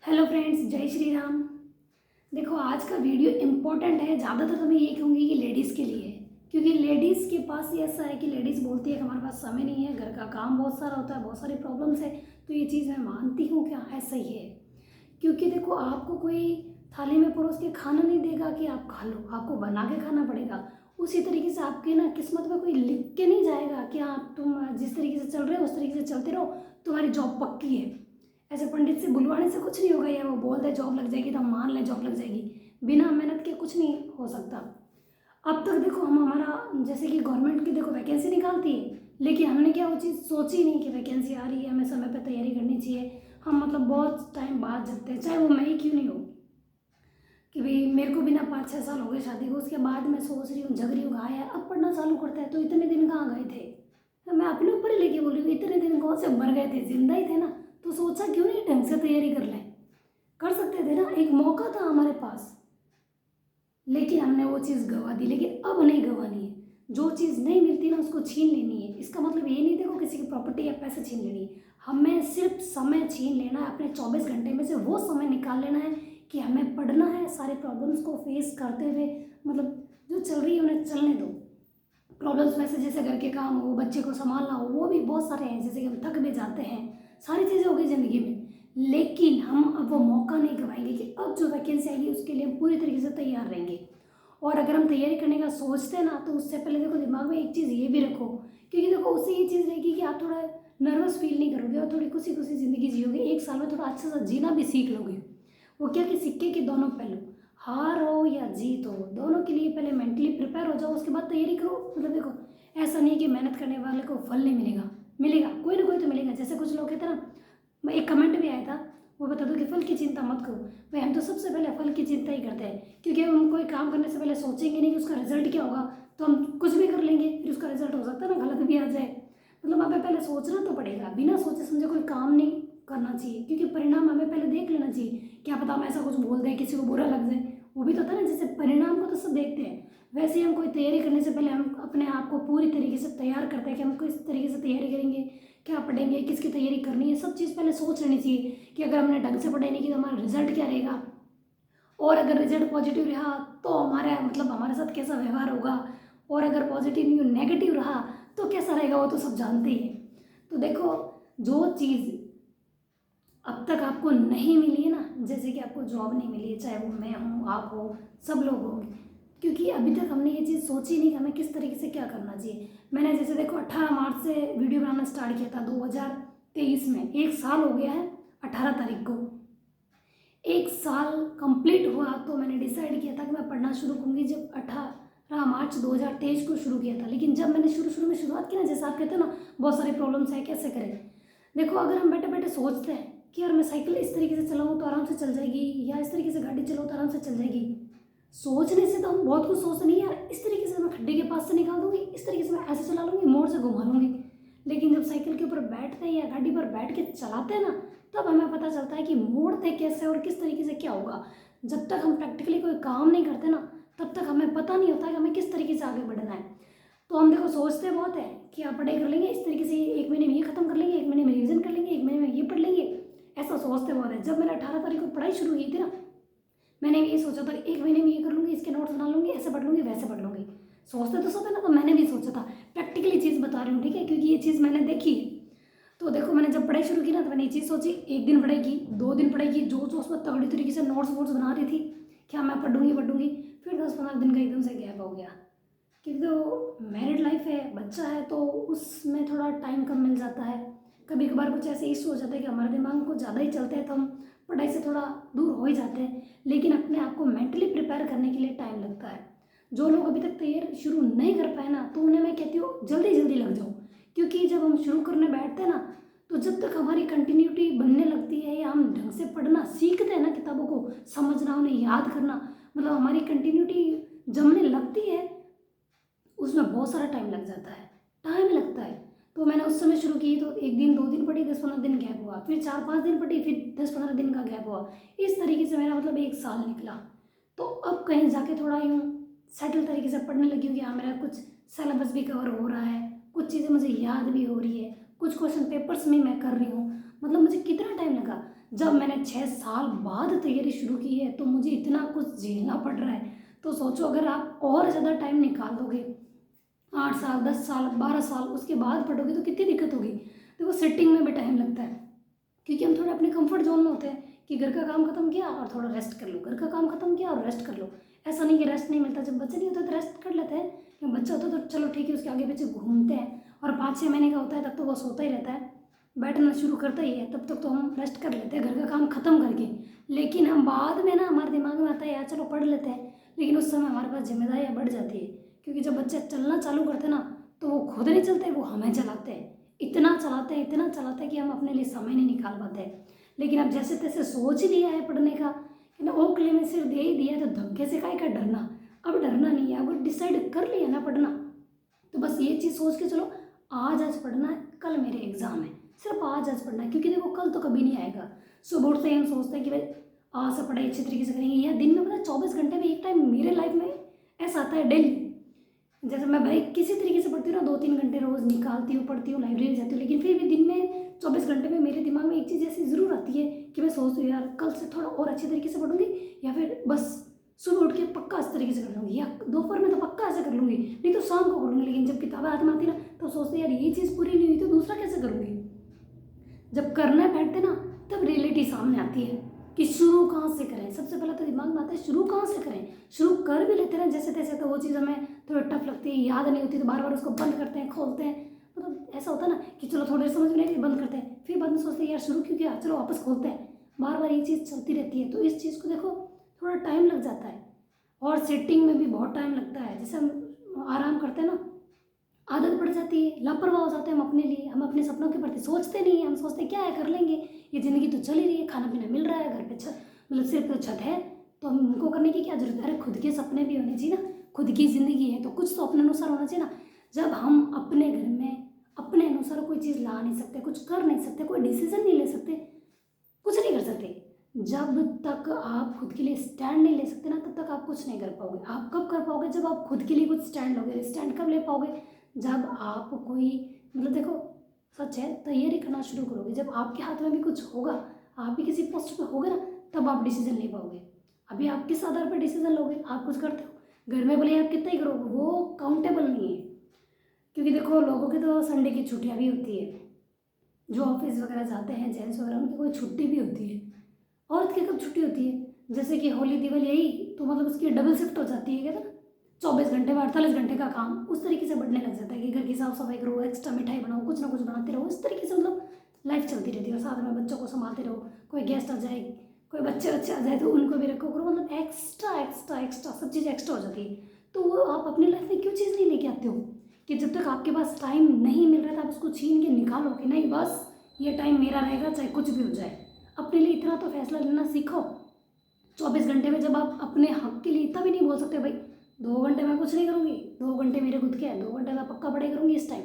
Hello friends, जय श्री राम। देखो, आज का वीडियो इम्पोर्टेंट है। ज़्यादातर तो मैं ये कहूँगी कि लेडीज़ के लिए है, क्योंकि लेडीज़ के पास ये ऐसा है कि लेडीज़ बोलती है कि हमारे पास समय नहीं है, घर का काम बहुत सारा होता है, बहुत सारी प्रॉब्लम्स है। तो ये चीज़ मैं मानती हूँ क्या ऐसा ही है, क्योंकि देखो, आपको कोई थाली में परोस के खाना नहीं देगा कि आप खा लो, आपको बना के खाना पड़ेगा। उसी तरीके से आपके ना किस्मत में कोई लिख के नहीं जाएगा कि आप तुम जिस तरीके से चल रहे हो उस तरीके से चलते रहो, तुम्हारी जॉब पक्की है। ऐसे पंडित से बुलवाने से कुछ नहीं होगा, या वो बोल दे जॉब लग जाएगी तो हम मान लें जॉब लग जाएगी। बिना मेहनत के कुछ नहीं हो सकता। अब तक देखो, हम हमारा जैसे कि गवर्नमेंट की देखो वैकेंसी निकालती है, लेकिन हमने क्या वो चीज़ सोची नहीं कि वैकेंसी आ रही है, हमें समय पर तैयारी करनी चाहिए। हम मतलब बहुत टाइम बाद जगते हैं, चाहे वो मैं ही क्यों नहीं हो, कि भाई मेरे को भी ना 5-6 साल हो गए शादी को, उसके बाद मैं सोच रही हूँ, जग रही हूँ, हाँ यार अब पढ़ना चालू करता है। तो इतने दिन कहाँ गए थे? तो मैं अपने ऊपर ही लेके बोल रही हूँ, इतने दिन कौन से मर गए थे, जिंदा ही थे ना। तो सोचा क्यों नहीं ढंग से तैयारी कर लें, कर सकते थे ना, एक मौका था हमारे पास। लेकिन हमने वो चीज़ गंवा दी। लेकिन अब नहीं गंवानी है। जो चीज़ नहीं मिलती ना उसको छीन लेनी है। इसका मतलब ये नहीं देखो किसी की प्रॉपर्टी या पैसे छीन लेनी है, हमें सिर्फ समय छीन लेना है। अपने 24 घंटे में से वो समय निकाल लेना है कि हमें पढ़ना है, सारे प्रॉब्लम्स को फेस करते हुए, मतलब जो चल रही है उन्हें चलने दो। प्रॉब्लम्स में से जैसे घर के काम हो, बच्चे को संभालना हो, वो भी बहुत सारे हैं, जैसे कि हम थक भी जाते हैं, सारी चीज़ें हो गई ज़िंदगी में। लेकिन हम अब वो मौका नहीं गंवाएंगे कि अब जो वैकेंसी आएगी उसके लिए हम पूरी तरीके से तैयार रहेंगे। और अगर हम तैयारी करने का सोचते हैं ना, तो उससे पहले देखो दिमाग में एक चीज़ ये भी रखो, क्योंकि देखो उससे ये चीज़ रहेगी कि आप थोड़ा नर्वस फील नहीं करोगे और थोड़ी खुशी खुशी ज़िंदगी जियोगे। एक साल में थोड़ा अच्छे से जीना भी सीख लोगे। वो क्या कि सिक्के के दोनों पहलू, हार हो या जीत हो, दोनों के लिए पहले मेंटली प्रिपेयर हो जाओ, उसके बाद तैयारी करो। मतलब देखो, ऐसा नहीं कि मेहनत करने वाले को फल नहीं मिलेगा, मिलेगा, कोई ना कोई तो मिलेगा। जैसे कुछ लोग कहते हैं ना, मैं एक कमेंट भी आया था, वो बता दो कि फल की चिंता मत करो। भाई हम तो सबसे पहले फल की चिंता ही करते हैं, क्योंकि हम कोई काम करने से पहले सोचेंगे नहीं कि उसका रिजल्ट क्या होगा, तो हम कुछ भी कर लेंगे, फिर उसका रिजल्ट हो सकता है ना गलत भी आ जाए। मतलब हमें पहले सोचना तो पड़ेगा, बिना सोचे समझे कोई काम नहीं करना चाहिए, क्योंकि परिणाम हमें पहले देख लेना चाहिए। क्या पता हम ऐसा कुछ बोल दें किसी को बुरा लग जाए, वो भी तो था ना। जैसे परिणाम को तो सब देखते हैं, वैसे ही हम कोई तैयारी करने से पहले हम अपने आप को पूरी तरीके से तैयार करते हैं कि हम किस तरीके से तैयारी करेंगे, क्या पढ़ेंगे, किसकी तैयारी करनी है, सब चीज़ पहले सोच लेनी चाहिए कि अगर हमने ढंग से पढ़ाई नहीं की तो हमारा रिजल्ट क्या रहेगा। और अगर रिजल्ट पॉजिटिव रहा तो हमारा मतलब हमारे साथ कैसा व्यवहार होगा, और अगर पॉजिटिव नहीं नेगेटिव रहा तो कैसा रहेगा, वो तो सब जानते ही हैं। तो देखो, जो चीज़ अब तक आपको नहीं मिली है ना, जैसे कि आपको जॉब नहीं मिली है, चाहे वो मैं हूँ, आप हो, सब लोग होंगे, क्योंकि अभी तक हमने ये चीज़ सोची नहीं कि हमें किस तरीके से क्या करना चाहिए। मैंने जैसे देखो 18 मार्च से वीडियो बनाना स्टार्ट किया था 2023 में, एक साल हो गया है 18 तारीख को। एक साल कंप्लीट हुआ तो मैंने डिसाइड किया था कि मैं पढ़ना शुरू करूँगी, जब 18 मार्च 2023 को शुरू किया था। लेकिन जब मैंने शुरू में शुरुआत की ना, जैसे आप कहते हो ना बहुत सारी प्रॉब्लम्स है, कैसे करें। देखो, अगर हम बैठे बैठे सोचते हैं कि यार मैं साइकिल इस तरीके से चलाऊँ तो आराम से चल जाएगी, या इस तरीके से गाड़ी चलाऊँ तो आराम से चल जाएगी, सोचने से तो हम बहुत कुछ सोचते नहीं यार, इस तरीके से मैं खड्डे के पास से निकाल दूंगी, इस तरीके से मैं ऐसे चला लूँगी, मोड़ से घुमा लूँगी। लेकिन जब साइकिल के ऊपर बैठते हैं या गाड़ी पर बैठ के चलाते हैं ना, तब हमें पता चलता है कि मोड़ते कैसे और किस तरीके से क्या होगा। जब तक हम प्रैक्टिकली कोई काम नहीं करते ना, तब तक हमें पता नहीं होता कि हमें किस तरीके से आगे बढ़ना है। तो हम देखो सोचते बहुत है कि आप पढ़ाई कर लेंगे इस तरीके से, एक महीने में ये खत्म कर लेंगे, एक महीने में रिविजन कर लेंगे, एक महीने में ये पढ़ लेंगे, ऐसा सोचते बहुत है। जब मैंने 18 तारीख को पढ़ाई शुरू की थी ना, मैंने भी ये सोचा था कि एक महीने में ये कर लूँगी, इसके नोट्स बना लूँगी, ऐसे पढ़ लूँगी, वैसे पढ़ लूँगी। सोचते तो सब है ना, तो मैंने भी सोचा था। प्रैक्टिकली चीज़ बता रही हूँ, ठीक है, क्योंकि ये चीज़ मैंने देखी है। तो देखो, मैंने जब पढ़ाई शुरू की ना, तो मैंने ये चीज़ सोची, एक दिन पढ़ाई की, 2 दिन पढ़ाई की, जो जो उसमें तगड़ी तरीके से नोट्स वोट्स बना रही थी, क्या मैं पढ़ूंगी। फिर 10-15 दिन का एकदम से गैप हो गया, क्योंकि तो मैरिड लाइफ है, बच्चा है, तो उसमें थोड़ा टाइम कम मिल जाता है। कभी कभार कुछ ऐसे इशू हो जाता है कि हमारे दिमाग को ज़्यादा ही चलते हैं, तो हम पढ़ाई से थोड़ा दूर हो ही जाते हैं। लेकिन अपने आप को मेंटली प्रिपेयर करने के लिए टाइम लगता है। जो लोग अभी तक तैयारी शुरू नहीं कर पाए ना, तो उन्हें मैं कहती हूँ जल्दी जल्दी लग जाओ, क्योंकि जब हम शुरू करने बैठते हैं ना, तो जब तक हमारी कंटिन्यूटी बनने लगती है या हम ढंग से पढ़ना सीखते हैं ना, किताबों को समझना, उन्हें याद करना, मतलब हमारी कंटिन्यूटी जमने लगती है, उसमें बहुत सारा टाइम लग जाता है, टाइम लगता है। तो मैंने उस समय शुरू की, तो एक दिन 2 दिन पढ़ी, 10-15 दिन गैप हुआ, फिर 4-5 दिन पढ़ी, फिर 10-15 दिन का गैप हुआ। इस तरीके से मेरा मतलब एक साल निकला। तो अब कहीं जाके थोड़ा यूँ सेटल तरीके से पढ़ने लगी हूँ कि हाँ, मेरा कुछ सिलेबस भी कवर हो रहा है, कुछ चीज़ें मुझे याद भी हो रही है, कुछ क्वेश्चन पेपर्स में मैं कर रही हूँ। मतलब मुझे कितना टाइम लगा, जब मैंने 6 साल बाद तैयारी शुरू की है तो मुझे इतना कुछ झेलना पड़ रहा है। तो सोचो अगर आप और ज़्यादा टाइम निकाल दोगे, 8 साल, 10 साल, 12 साल उसके बाद पढ़ोगे तो कितनी दिक्कत होगी। देखो सिटिंग में भी टाइम लगता है, क्योंकि हम थोड़ा अपने कंफर्ट जोन में होते हैं कि घर का काम खत्म किया और थोड़ा रेस्ट कर लो, घर का काम खत्म किया और रेस्ट कर लो। ऐसा नहीं कि रेस्ट नहीं मिलता, जब बच्चे नहीं होते तो रेस्ट कर लेते हैं, लेकिन बच्चा होता तो चलो ठीक है उसके आगे पीछे घूमते हैं। और 5-6 महीने का होता है तब तो वो सोता ही रहता है, बैठना शुरू करता ही है, तब तक तो हम रेस्ट कर लेते हैं घर का काम खत्म करके। लेकिन हम बाद में ना हमारे दिमाग में आता है यार चलो पढ़ लेते हैं, लेकिन उस समय हमारे पास जिम्मेदारियाँ बढ़ जाती है, क्योंकि जब बच्चे चलना चालू करते हैं ना तो वो खुद नहीं चलते, वो हमें चलाते हैं। इतना चलाते हैं, इतना चलाते हैं कि हम अपने लिए समय नहीं निकाल पाते हैं। लेकिन अब जैसे तैसे सोच ही लिया है पढ़ने का कि ना, ओखले में सिर दे ही दिया है तो धक्के से काहे का डरना। अब डरना नहीं है, अब डिसाइड कर लिया ना पढ़ना, तो बस ये चीज़ सोच के चलो आज पढ़ना है, कल मेरे एग्ज़ाम है, सिर्फ आज पढ़ना है, क्योंकि देखो कल तो कभी नहीं आएगा। सुबह उठते ही हम सोचते हैं कि भाई आज से पढ़ाई अच्छी तरीके से करेंगे, या दिन में पता है 24 घंटे में एक टाइम मेरे लाइफ में ऐसा आता है डेली। जैसे मैं भाई किसी तरीके से पढ़ती हूँ ना, 2-3 घंटे रोज़ निकालती हूँ, पढ़ती हूँ, लाइब्रेरी जाती हूँ, लेकिन फिर भी दिन में 24 घंटे में मेरे दिमाग में एक चीज़ ऐसी ज़रूर आती है कि मैं सोचती हूँ यार कल से थोड़ा और अच्छे तरीके से पढ़ूंगी, या फिर बस सुबह उठ के पक्का इस तरीके से कर लूँगी, या दोपहर में तो पक्का ऐसे कर लूँगी, नहीं तो शाम को कर लूँगी। लेकिन जब किताबें हाथ में आती ना तो सोचते यार ये चीज़ पूरी नहीं हुई तो दूसरा कैसे करूँगी। जब करने बैठते ना तब रियलिटी सामने आती है कि शुरू कहाँ से करें। सबसे पहले तो दिमाग में आता है शुरू कहाँ से करें। शुरू कर भी लेते हैं जैसे तैसे, तो वो चीज़ हमें थोड़ी टफ लगती है, याद नहीं होती, तो बार बार उसको बंद करते हैं, खोलते हैं। मतलब ऐसा होता है ना कि चलो थोड़ी देर समझ में नहीं आई, बंद करते हैं, फिर बाद में सोचते हैं यार शुरू क्यों किया, चलो वापस खोलते हैं। बार बार ये चीज़ चलती रहती है, तो इस चीज़ को देखो थोड़ा टाइम लग जाता है, और सेटिंग में भी बहुत टाइम लगता है। जैसे हम आराम करते हैं ना, आदत पड़ जाती है, लापरवाह हो जाते हैं हम अपने लिए, हम अपने सपनों के प्रति सोचते नहीं हैं। हम सोचते हैं क्या है कर लेंगे, ये ज़िंदगी तो चल ही रही है, खाना पीना मिल रहा है, घर पे छत मतलब सिर्फ तो छत है, तो हमको करने की क्या जरूरत है। अरे खुद के सपने भी होने चाहिए ना, खुद की ज़िंदगी है तो कुछ तो अपने अनुसार होना चाहिए ना। जब हम अपने घर में अपने अनुसार कोई चीज़ ला नहीं सकते, कुछ कर नहीं सकते, कोई डिसीजन नहीं ले सकते, कुछ नहीं कर सकते, जब तक आप खुद के लिए स्टैंड नहीं ले सकते ना तब तक आप कुछ नहीं कर पाओगे। आप कब कर पाओगे, जब आप खुद के लिए कुछ स्टैंड लोगे। स्टैंड कब ले पाओगे, जब आप कोई मतलब देखो सच है, तैयारी करना शुरू करोगे, जब आपके हाथ में भी कुछ होगा, आप भी किसी पोस्ट पे होगे ना, तब आप डिसीजन ले पाओगे। अभी आप किस आधार पर डिसीजन लोगे, आप कुछ करते हो घर में भले आप कितना ही करोगे वो काउंटेबल नहीं है। क्योंकि देखो लोगों की तो संडे की छुट्टियाँ भी होती है, जो ऑफिस वगैरह जाते हैं जेंट्स वगैरह, उनकी कोई छुट्टी भी होती है। औरत की कब छुट्टी होती है, जैसे कि होली दिवाली यही तो मतलब उसकी डबल शिफ्ट हो जाती है, कहते हैं ना 24 घंटे में 48 घंटे का काम उस तरीके से बढ़ने लग जाता है कि घर की साफ सफाई करो, एक्स्ट्रा मिठाई बनाओ, कुछ ना कुछ बनाते रहो, इस तरीके से मतलब लाइफ चलती रहती है। और साथ में बच्चों को संभालते रहो, कोई गेस्ट आ जाए, कोई बच्चे आ जाए तो उनको भी रखो करो, मतलब एक्स्ट्रा एक्स्ट्रा एक्स्ट्रा सब चीज़ एक्स्ट्रा हो जाती है। तो वो आप अपनी लाइफ में क्यों चीज़ नहीं लेके आते हो कि जब तक आपके पास टाइम नहीं मिल रहा था आप उसको छीन के निकालो कि नहीं बस ये टाइम मेरा रहेगा चाहे कुछ भी हो जाए। अपने लिए इतना तो फैसला लेना सीखो। 24 घंटे में जब आप अपने हक के लिए इतना भी नहीं बोल सकते भाई 2 घंटे मैं कुछ नहीं करूँगी, 2 घंटे मेरे खुद के हैं, 2 घंटे मैं पक्का पढ़ाई करूँगी इस टाइम,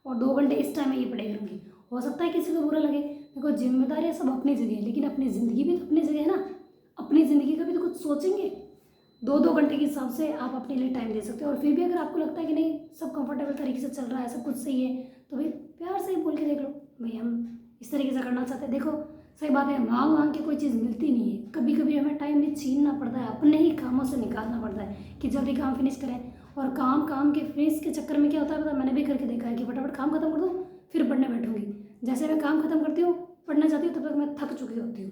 और 2 घंटे इस टाइम में ये पढ़ाई करूँगी। हो सकता है किसी को बुरा लगे, देखो जिम्मेदारियाँ सब अपनी जगह है, लेकिन अपनी ज़िंदगी भी तो अपनी जगह है ना। अपनी ज़िंदगी का भी तो कुछ सोचेंगे। 2-2 घंटे के हिसाब से आप अपने लिए टाइम दे सकते हो, और फिर भी अगर आपको लगता है कि नहीं सब कंफर्टेबल तरीके से चल रहा है, सब कुछ सही है, तो भाई प्यार से ही बोल के देख लो भाई हम इस तरीके से करना चाहते हैं। देखो सही बात है, मांग मांग के कोई चीज़ मिलती नहीं है, कभी कभी हमें टाइम भी छीनना पड़ता है, अपने ही कामों से निकालना पड़ता है कि जल्दी काम फिनिश करें। और काम के फिनिश के चक्कर में क्या होता है पता है, मैंने भी करके देखा है कि फटाफट काम खत्म कर दो फिर पढ़ने बैठूंगी। जैसे मैं काम खत्म करती हूँ पढ़ने जाती हूँ तब तक मैं थक चुकी होती हूँ,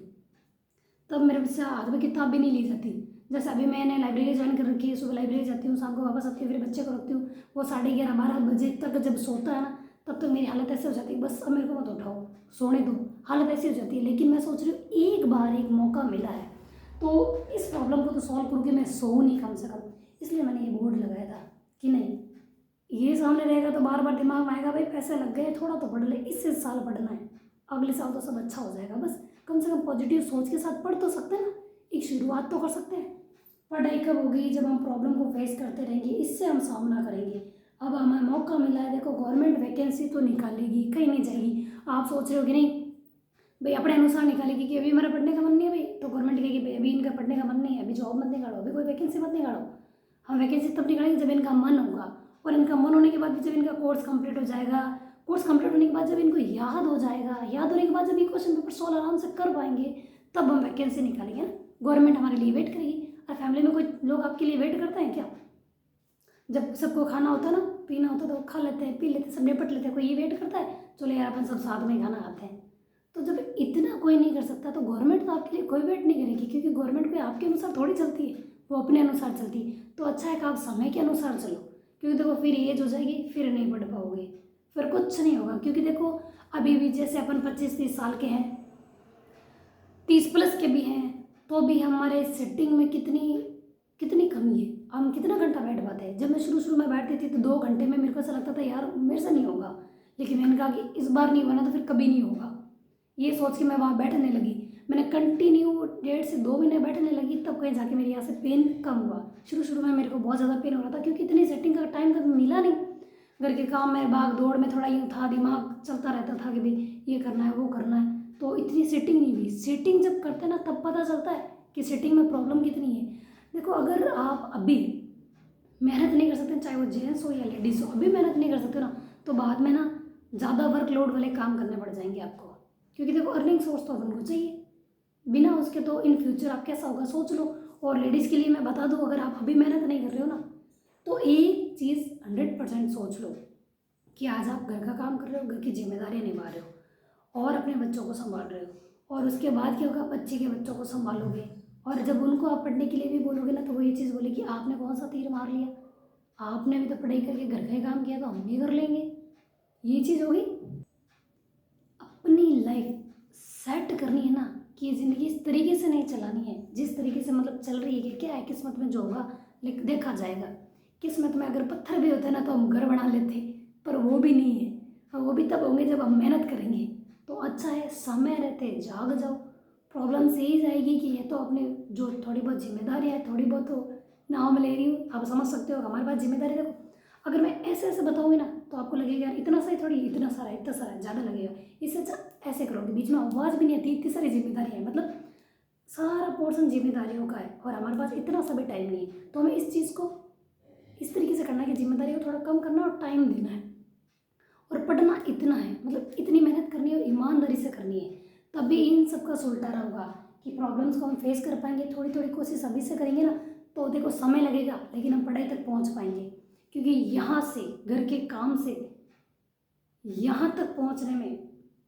तब मेरे से हाथ में किताब भी नहीं ली जाती। जैसे अभी मैंने लाइब्रेरी ज्वाइन कर रखी है, सुबह लाइब्रेरी जाती हूँ, शाम को वापस आती हूँ, फिर बच्चे को रखती हूँ, वो 11:30-12 बजे तक जब सोता है ना तब तक मेरी हालत ऐसे हो जाती है बस अब मेरे को मत उठाओ सोने दो, हालत ऐसी हो जाती है। लेकिन मैं सोच रही हूँ एक बार एक मौका मिला है तो इस प्रॉब्लम को तो सॉल्व करूँ कि मैं सोऊं नहीं कम से कम। इसलिए मैंने ये बोर्ड लगाया था कि नहीं ये सामने रहेगा तो बार बार दिमाग में आएगा भाई पैसे लग गए थोड़ा तो पढ़ ले, इससे साल पढ़ना है, अगले साल तो सब अच्छा हो जाएगा। बस कम से कम पॉजिटिव सोच के साथ पढ़ तो सकते हैं ना, एक शुरुआत तो कर सकते हैं। पढ़ाई कब होगी, जब हम प्रॉब्लम को फेस करते रहेंगे, इससे हम सामना करेंगे। अब हमें मौका मिला है, देखो गवर्नमेंट वैकेंसी तो निकालेगी, कहीं नहीं जाएगी। आप सोच रहे हो कि नहीं भाई अपने अनुसार निकालेगी कि अभी मेरा पढ़ने का मन नहीं है भाई, तो गवर्नमेंट कहेगी भाई अभी इनका पढ़ने का मन नहीं है, अभी जॉब मत निकालो, अभी कोई वैकेंसी मत निकालो। हम वैकेंसी तब निकालेंगे जब इनका मन होगा, और इनका मन होने के बाद भी जब इनका कोर्स कंप्लीट हो जाएगा, कोर्स कंप्लीट होने के बाद जब इनको याद हो जाएगा, याद होने के बाद जब ये क्वेश्चन पेपर सॉल्व आराम से कर पाएंगे, तब हम वैकेंसी निकालेंगे ना। गवर्नमेंट हमारे लिए वेट करेगी। और फैमिली में कोई लोग आपके लिए वेट करते हैं क्या? जब सबको खाना होता है ना, पीना होता है, तो खा लेते हैं, पी लेते हैं, सब निपट लेते हैं। कोई ये वेट करता है चलो यार अपन सब साथ में खाना खाते हैं? तो जब इतना कोई नहीं कर सकता तो गवर्नमेंट तो आपके लिए कोई वेट नहीं करेगी, क्योंकि गवर्नमेंट कोई आपके अनुसार थोड़ी चलती है, वो अपने अनुसार चलती है। तो अच्छा है कि आप समय के अनुसार चलो, क्योंकि देखो फिर एज हो जाएगी, फिर नहीं पढ़ पाओगे, फिर कुछ नहीं होगा। क्योंकि देखो अभी भी जैसे अपन 25-30 साल के हैं, 30+ के भी हैं, तो भी हमारे सिटिंग में कितनी कितनी कमी है। हम कितना घंटा बैठ पाते हैं? जब मैं शुरू में बैठती थी तो 2 घंटे में मेरे को ऐसा लगता था यार मेरे से नहीं होगा, लेकिन मैंने कहा कि इस बार नहीं बना तो फिर कभी नहीं होगा, ये सोच के मैं वहाँ बैठने लगी। मैंने कंटिन्यू 1.5 से 2 महीने बैठने लगी, तब कहीं जाके मेरे यहाँ से पेन कम हुआ। शुरू में मेरे को बहुत ज़्यादा पेन हो रहा था, क्योंकि इतनी सेटिंग का टाइम कभी मिला नहीं। घर के काम में भाग दौड़ में थोड़ा यूँ था, दिमाग चलता रहता था कि भाई ये करना है वो करना है, तो इतनी सेटिंग नहीं हुई। सेटिंग जब करते हैं ना तब पता चलता है कि सेटिंग में प्रॉब्लम कितनी है। देखो अगर आप अभी मेहनत नहीं कर सकते, चाहे वो जेंट्स हो या लेडीज़ हो, अभी मेहनत नहीं कर सकते ना, तो बाद में ना ज़्यादा वर्कलोड वाले काम करने पड़ जाएंगे आपको। क्योंकि देखो अर्निंग सोर्स तो अपन को चाहिए, बिना उसके तो इन फ्यूचर आप कैसा होगा सोच लो। और लेडीज़ के लिए मैं बता दूँ, अगर आप अभी मेहनत नहीं कर रहे हो ना, तो एक चीज़ 100% सोच लो कि आज आप घर का काम कर रहे हो, घर की जिम्मेदारियाँ निभा रहे हो और अपने बच्चों को संभाल रहे हो, और उसके बाद क्या होगा, बच्चे के बच्चों को संभालोगे। और जब उनको आप पढ़ने के लिए भी बोलोगे ना, तो वो ये चीज़ बोले कि आपने कौन सा तीर मार लिया, आपने भी तो पढ़ाई करके घर का ही काम किया, तो हम भी कर लेंगे। ये चीज़ होगी। अपनी लाइफ सेट करनी है ना, कि ज़िंदगी इस तरीके से नहीं चलानी है जिस तरीके से मतलब चल रही है। कि क्या है, किस्मत में जो होगा देखा जाएगा। किस्मत में अगर पत्थर भी होते ना तो हम घर बना लेते, पर वो भी नहीं है। और वो भी तब होंगे जब हम मेहनत करेंगे। तो अच्छा है समय रहते जाग जाओ। प्रॉब्लम से ही जाएगी कि ये तो अपने जो थोड़ी बहुत जिम्मेदारी है, थोड़ी बहुत तो नाम ले रही हूँ, आप समझ सकते हो हमारे पास जिम्मेदारी। देखो अगर मैं ऐसे ऐसे बताऊँगी ना तो आपको लगेगा यार इतना सा ही थोड़ी, इतना सारा ज़्यादा लगेगा। इससे अच्छा ऐसे करोगे, बीच में आवाज़ भी नहीं आती, इतनी सारी जिम्मेदारी है, मतलब सारा पोर्शन जिम्मेदारियों का है, और हमारे पास इतना सा भी टाइम नहीं है। तो हमें इस चीज़ को इस तरीके से करना है कि जिम्मेदारी को थोड़ा कम करना और टाइम देना है। और पढ़ना इतना है, मतलब इतनी मेहनत करनी है और ईमानदारी से करनी है, तभी इन सब का सुलटारा होगा कि प्रॉब्लम्स को हम फेस कर पाएंगे। थोड़ी थोड़ी कोशिश अभी से करेंगे ना, तो देखो समय लगेगा लेकिन हम पढ़ाई तक पहुंच पाएंगे। क्योंकि यहाँ से घर के काम से यहाँ तक पहुँचने में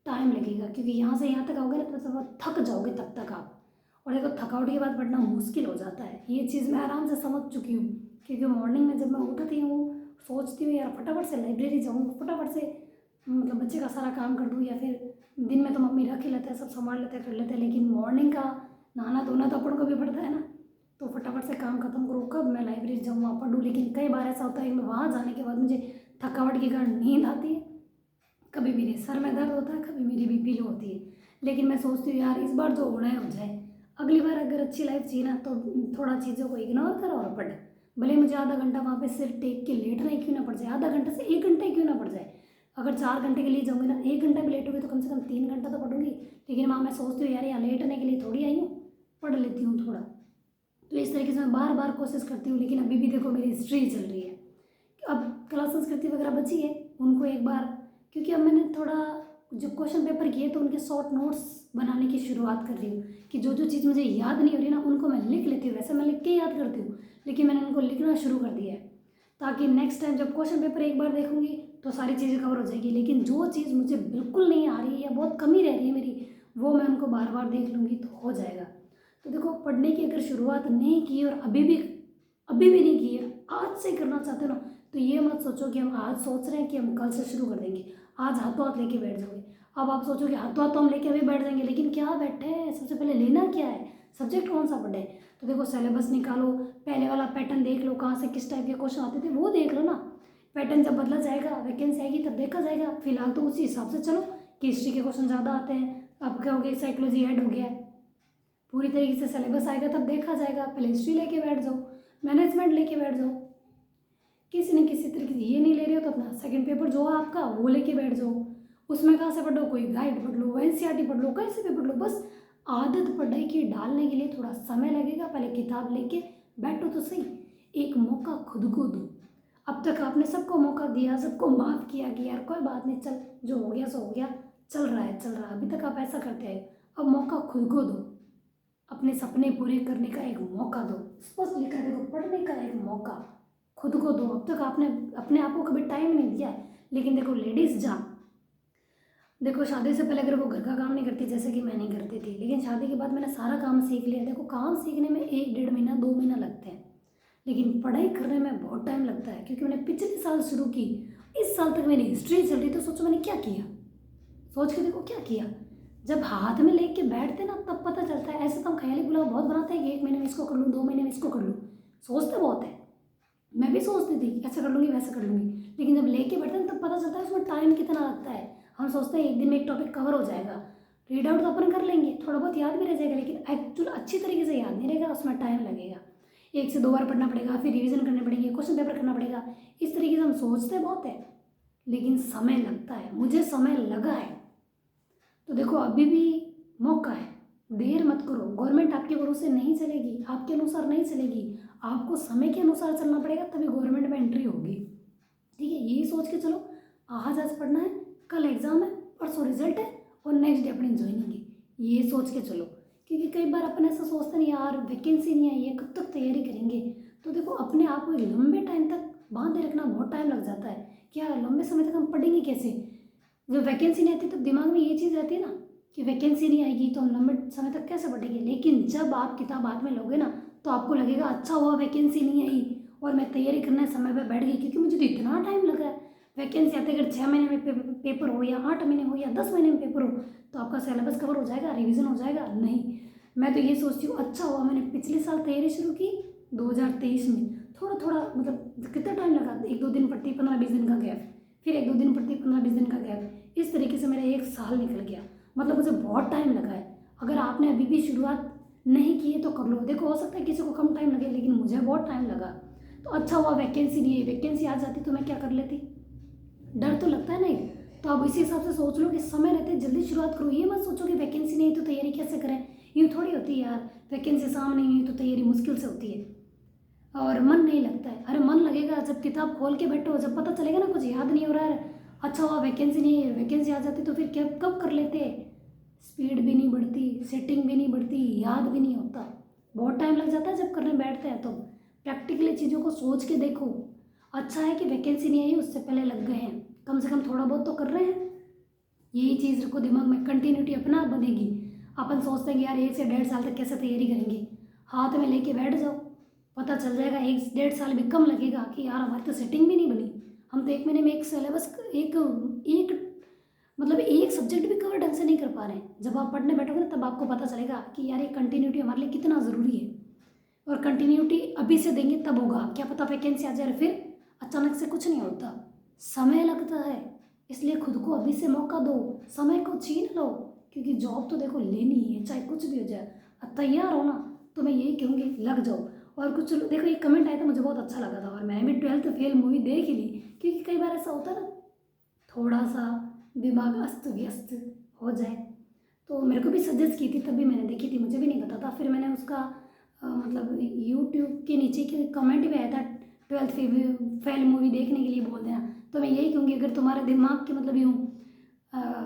टाइम लगेगा, क्योंकि यहाँ से यहाँ तक आओगे ना तो थक जाओगे तब तक आप। और देखो थकावट के बाद पढ़ना मुश्किल हो जाता है, ये चीज़ मैं आराम से समझ चुकी हूँ। क्योंकि मॉर्निंग में जब मैं उठती हूँ सोचती हूँ यार फटाफट से लाइब्रेरी जाऊँ, फटाफट से मतलब बच्चे का सारा काम कर दूँ, या फिर दिन में तो मम्मी रख ही लेते हैं, सब संभाल लेते हैं, कर लेते हैं, लेकिन मॉर्निंग का नहाना धोना तो अपन को भी पड़ता है ना। तो फटाफट से काम खत्म करूँ, कब मैं लाइब्रेरी जाऊँ वहाँ पढ़ूँ। लेकिन कई बार ऐसा होता है कि मैं वहाँ जाने के बाद मुझे थकावट के कारण नींद आती है, कभी मेरे सर में दर्द होता है, कभी मेरी बीपी लो होती है। लेकिन मैं सोचती हूँ यार इस बार जो होना है हो जाए, अगली बार अगर अच्छी लाइफ चाहिए ना तो थोड़ा चीज़ों को इग्नोर करो और पढ़। भले मुझे आधा घंटा वहाँ पे सिर टेक के लेटना ही क्यों ना पड़ जाए, आधा घंटा से 1 घंटा ही क्यों ना पड़ जाए। अगर 4 घंटे के लिए जाऊँगी ना, 1 घंटा भी लेट होगी तो कम से कम 3 घंटा तो पढ़ूंगी। लेकिन वहाँ मैं सोचती हूँ यार यहाँ लेटने के लिए थोड़ी आई हूँ, पढ़ लेती हूँ थोड़ा। तो इस तरीके से मैं बार बार कोशिश करती हूँ। लेकिन अभी भी देखो मेरी हिस्ट्री चल रही है, अब कला संस्कृति वगैरह बची है, उनको एक बार, क्योंकि अब मैंने थोड़ा जो क्वेश्चन पेपर किए तो उनके शॉर्ट नोट्स बनाने की शुरुआत कर रही हूँ। कि जो जो चीज़ मुझे याद नहीं हो रही ना उनको मैं लिख लेती हूँ। वैसे मैं लिख के याद करती हूँ, लेकिन मैंने उनको लिखना शुरू कर दिया है, ताकि नेक्स्ट टाइम जब क्वेश्चन पेपर एक बार देखूंगी तो सारी चीज़ें कवर हो जाएगी। लेकिन जो चीज़ मुझे बिल्कुल नहीं आ रही है या बहुत कमी रह रही है मेरी, वो मैं उनको बार बार देख लूँगी तो हो जाएगा। तो देखो पढ़ने की अगर शुरुआत नहीं की और अभी भी नहीं की है, आज से करना चाहते हो ना, तो ये मत सोचो कि हम आज सोच रहे हैं कि हम कल से शुरू कर देंगे, आज हाथों हाथ लेके बैठ जाओगे। अब आप सोचोगे हाथों हाथ तो हम लेके अभी बैठ जाएंगे, लेकिन क्या बैठे हैं, सबसे पहले लेना क्या है, सब्जेक्ट कौन सा पढ़े। तो देखो सिलेबस निकालो, पहले वाला पैटर्न देख लो, कहाँ से किस टाइप के क्वेश्चन आते थे वो देख लो ना। पैटर्न जब बदला जाएगा, वैकेंसी आएगी तब देखा जाएगा। फिलहाल तो उसी हिसाब से चलो कि हिस्ट्री के क्वेश्चन ज़्यादा आते हैं, अब क्या हो गया साइकोलॉजी ऐड हो गया है, पूरी तरीके से सिलेबस आएगा तब देखा जाएगा। पहले हिस्ट्री लेके बैठ जाओ, मैनेजमेंट लेके बैठ जाओ, किसी न किसी तरीके से। ये नहीं ले रहे हो तो अपना सेकंड पेपर जो है आपका वो लेके बैठ जाओ, उसमें कहाँ से पढ़ो, कोई गाइड पढ़ लो, एनसीईआरटी पढ़ लो, कहीं से भी पढ़ लो। बस आदत पढ़ाई की डालने के लिए थोड़ा समय लगेगा, पहले किताब लेके बैठो तो सही, एक मौका खुद को दो। अब तक आपने सबको मौका दिया, सबको माफ़ किया कि यार कोई बात नहीं, चल जो हो गया सो हो गया, चल रहा है चल रहा है। अभी तक आप ऐसा करते आए, अब मौका खुद को दो, अपने सपने पूरे करने का एक मौका दो। स्पष्ट लिखा है देखो, पढ़ने का एक मौका खुद को दो। अब तक आपने अपने आप को कभी टाइम नहीं दिया है। लेकिन देखो लेडीज़ जहाँ, देखो शादी से पहले अगर वो घर का काम नहीं करती, जैसे कि मैं नहीं करती थी, लेकिन शादी के बाद मैंने सारा काम सीख लिया। देखो काम सीखने में 1 डेढ़ महीना 2 महीना लगते हैं, लेकिन पढ़ाई करने में बहुत टाइम लगता है। क्योंकि मैंने पिछले साल शुरू की, इस साल तक मेरी हिस्ट्री चल रही, तो सोचो मैंने क्या किया। सोच के देखो क्या किया। जब हाथ में लेके बैठते ना तब पता चलता है। ऐसे तो हम ख्याली पुलाव बहुत बनाते हैं कि 1 महीने में इसको कर लूँ, 2 महीने में इसको कर लूँ, सोचते बहुत है। मैं भी सोचती थी ऐसा कर लूँगी वैसा कर लूँगी, लेकिन जब लेके बैठते हैं तब पता चलता है उसमें टाइम कितना लगता है। हम सोचते हैं 1 दिन में एक टॉपिक कवर हो जाएगा, रीड आउट तो अपन कर लेंगे, थोड़ा बहुत याद भी रह जाएगा, लेकिन एक्चुअल अच्छी तरीके से याद नहीं रहेगा, उसमें टाइम लगेगा। 1 से 2 बार पढ़ना पड़ेगा, फिर रिवीजन करने पड़ेंगे, क्वेश्चन पेपर करना पड़ेगा। इस तरीके से हम सोचते बहुत है, लेकिन समय लगता है। मुझे समय लगा है। तो देखो अभी भी मौका है, देर मत करो। गवर्नमेंट आपके भरोसे नहीं चलेगी, आपके अनुसार नहीं चलेगी, आपको समय के अनुसार चलना पड़ेगा, तभी गवर्नमेंट में एंट्री होगी। ठीक है, यही सोच के चलो। आज पढ़ना है, कल एग्ज़ाम है, परसों रिजल्ट है और नेक्स्ट डे अपनी ज्वाइनिंग है, ये सोच के चलो। क्योंकि कई बार अपन ऐसा सोचते नहीं यार वैकेंसी नहीं आई है, कब तक तैयारी करेंगे। तो देखो अपने आप को एक लंबे टाइम तक बांधे रखना बहुत टाइम लग जाता है। क्या लंबे समय तक हम पढ़ेंगे कैसे? जब वैकेंसी नहीं आती तब दिमाग में ये चीज़ रहती है ना कि वैकेंसी नहीं आएगी तो हम लंबे समय तक कैसे पढ़ेंगे। लेकिन जब आप किताब हाथ में लोगे ना तो आपको लगेगा अच्छा हुआ वैकेंसी नहीं आई और मैं तैयारी करने समय पर बैठ गई, क्योंकि मुझे तो इतना टाइम लगा है। वैकेंसी आते अगर 6 महीने में पेपर हो या 8 महीने हो या 10 महीने में पेपर हो तो आपका सिलेबस कवर हो जाएगा, रिविजन हो जाएगा? नहीं। मैं तो ये सोचती हूँ अच्छा हुआ मैंने पिछले साल तैयारी शुरू की 2023 में। थोड़ा थोड़ा मतलब कितना टाइम लगा, 1-2 दिन पढ़ती, 15-20 दिन का गैप, फिर 1-2 दिन पढ़ती, 15-20 दिन का गैप, इस तरीके से मेरा 1 साल निकल गया। मतलब मुझे बहुत टाइम लगा है। अगर आपने अभी भी शुरुआत नहीं की है तो कर लो। देखो हो सकता है किसी को कम टाइम लगे, लेकिन मुझे बहुत टाइम लगा। तो अच्छा हुआ वैकेंसी नहीं है, वैकेंसी आ जाती तो मैं क्या कर लेती। डर तो लगता है नहीं। तो आप इसी हिसाब से सोच लो कि समय रहते जल्दी शुरुआत करो। ये मत सोचो कि वैकेंसी नहीं है तो तैयारी कैसे करें। यूँ थोड़ी होती है यार, वैकेंसी सामने नहीं है तो तैयारी मुश्किल से होती है और मन नहीं लगता है। अरे मन लगेगा जब किताब खोल के बैठो, जब पता चलेगा ना कुछ याद नहीं हो रहा है, अच्छा हुआ वैकेंसी नहीं है, वैकेंसी आ जाती तो फिर क्या कब कर लेते। स्पीड भी नहीं बढ़ती, सेटिंग भी नहीं बढ़ती, याद भी नहीं होता, बहुत टाइम लग जाता है जब करने बैठते हैं। तो प्रैक्टिकली चीज़ों को सोच के देखो। अच्छा है कि वैकेंसी नहीं आई, उससे पहले लग गए हैं, कम से कम थोड़ा बहुत तो कर रहे हैं। यही चीज़ रखो दिमाग में, कंटिन्यूटी अपना आप बनेगी। अपन सोचते हैं कि यार 1 से 1.5 साल तक कैसे तैयारी करेंगे, हाथ में लेके बैठ जाओ, पता चल जाएगा 1-1.5 साल भी कम लगेगा कि यार हमारी तो सेटिंग भी नहीं बनी। हम तो 1 महीने में एक सिलेबस एक एक मतलब एक सब्जेक्ट भी कवर ढंग से नहीं कर पा रहे हैं। जब आप पढ़ने बैठोगे ना तब आपको पता चलेगा कि यार ये कंटिन्यूटी हमारे लिए कितना ज़रूरी है। और कंटिन्यूटी अभी से देंगे तब होगा। क्या पता वैकेंसी आ जाए और फिर अचानक से कुछ नहीं होता, समय लगता है। इसलिए खुद को अभी से मौका दो, समय को छीन लो, क्योंकि जॉब तो देखो लेनी ही है चाहे कुछ भी हो जाए। अब तैयार हो ना, तो मैं यही कहूँगी लग जाओ। और कुछ देखो एक कमेंट आया था मुझे बहुत अच्छा लगा था, और मैंने भी 12th फेल मूवी देख ही ली। क्योंकि कई बार ऐसा होता है ना थोड़ा सा दिमाग अस्त व्यस्त हो जाए, तो मेरे को भी सजेस्ट की थी तब भी मैंने देखी थी, मुझे भी नहीं पता था। फिर मैंने उसका मतलब यूट्यूब के नीचे के कमेंट भी आया था 12th फेल मूवी देखने के लिए बोल देना। तो मैं यही कहूँगी अगर तुम्हारे दिमाग के मतलब यूँ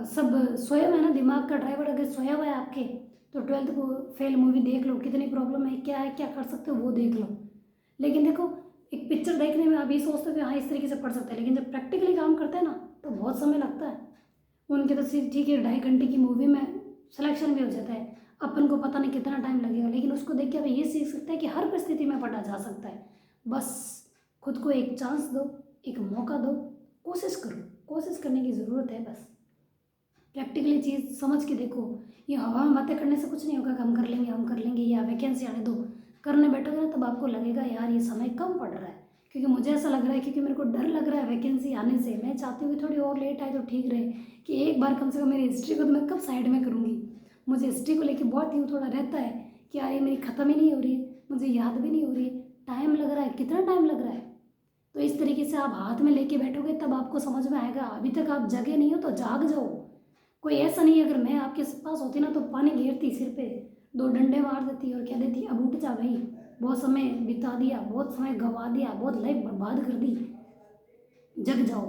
सब सोया हुआ है ना, दिमाग का ड्राइवर अगर सोया हुआ है आपके, तो 12th को फेल मूवी देख लो। कितनी प्रॉब्लम है क्या कर सकते हो वो देख लो। लेकिन देखो एक पिक्चर देखने में आप ये सोचते हो कि हाँ इस तरीके से पढ़ सकते हैं, लेकिन जब प्रैक्टिकली काम करते हैं ना तो बहुत समय लगता है। उनके तो सिर्फ ठीक है 2.5 घंटे की मूवी में सिलेक्शन भी हो जाता है, अपन को पता नहीं कितना टाइम लगेगा, लेकिन उसको देख के आप ये सीख सकते हैं कि हर परिस्थिति में पढ़ा जा सकता है। बस खुद को एक चांस दो, एक मौका दो, कोशिश करो। कोशिश करने की ज़रूरत है बस। प्रैक्टिकली चीज़ समझ के देखो। ये हवा में बातें करने से कुछ नहीं होगा कि हम कर लेंगे या वैकेंसी आने दो। करने बैठोगे ना तब आपको लगेगा यार ये समय कम पड़ रहा है। क्योंकि मुझे ऐसा लग रहा है, क्योंकि मेरे को डर लग रहा है वैकेंसी आने से। मैं चाहती हूँ कि थोड़ी और लेट आए तो ठीक रहे, कि एक बार कम से कम मेरी हिस्ट्री को तो मैं कब साइड में करूँगी। मुझे हिस्ट्री को लेकर बहुत यूँ थोड़ा रहता है कि यार ये मेरी ख़त्म ही नहीं हो रही है, मुझे याद भी नहीं हो रही है, टाइम लग रहा है, कितना टाइम लग रहा है। तो इस तरीके से आप हाथ में लेके बैठोगे तब आपको समझ में आएगा। अभी तक आप जगे नहीं हो तो जाग जाओ। कोई ऐसा नहीं है, अगर मैं आपके पास होती ना तो पानी घेरती सिर पे, 2 डंडे मार देती और कह देती अब उठ जा भाई, बहुत समय बिता दिया, बहुत समय गंवा दिया, बहुत लाइफ बर्बाद कर दी, जग जाओ।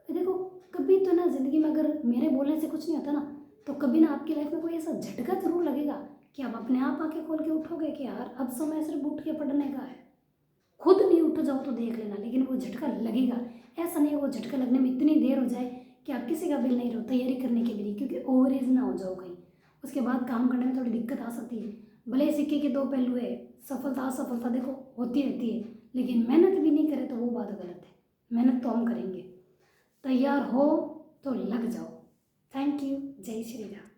देखो कभी तो ना ज़िंदगी में अगर मेरे बोलने से कुछ नहीं होता ना, तो कभी ना आपकी लाइफ में कोई ऐसा झटका ज़रूर लगेगा कि आप अपने आप आंखें खोल के उठोगे कि यार अब समय सिर्फ उठ के पढ़ने का है। खुद नहीं उठ जाओ तो देख लेना, लेकिन वो झटका लगेगा। ऐसा नहीं है वो झटका लगने में इतनी देर हो जाए कि आप किसी का बिल नहीं रहो तैयारी करने के भी नहीं, क्योंकि ओवर एज ना हो जाओ कहीं, उसके बाद काम करने में थोड़ी दिक्कत आ सकती है। भले ही सिक्के के दो पहलू है, सफलता असफलता देखो होती रहती है, लेकिन मेहनत भी नहीं करे तो वो बात गलत है। मेहनत तो हम करेंगे। तैयार हो तो लग जाओ। Thank you. जय श्री राम।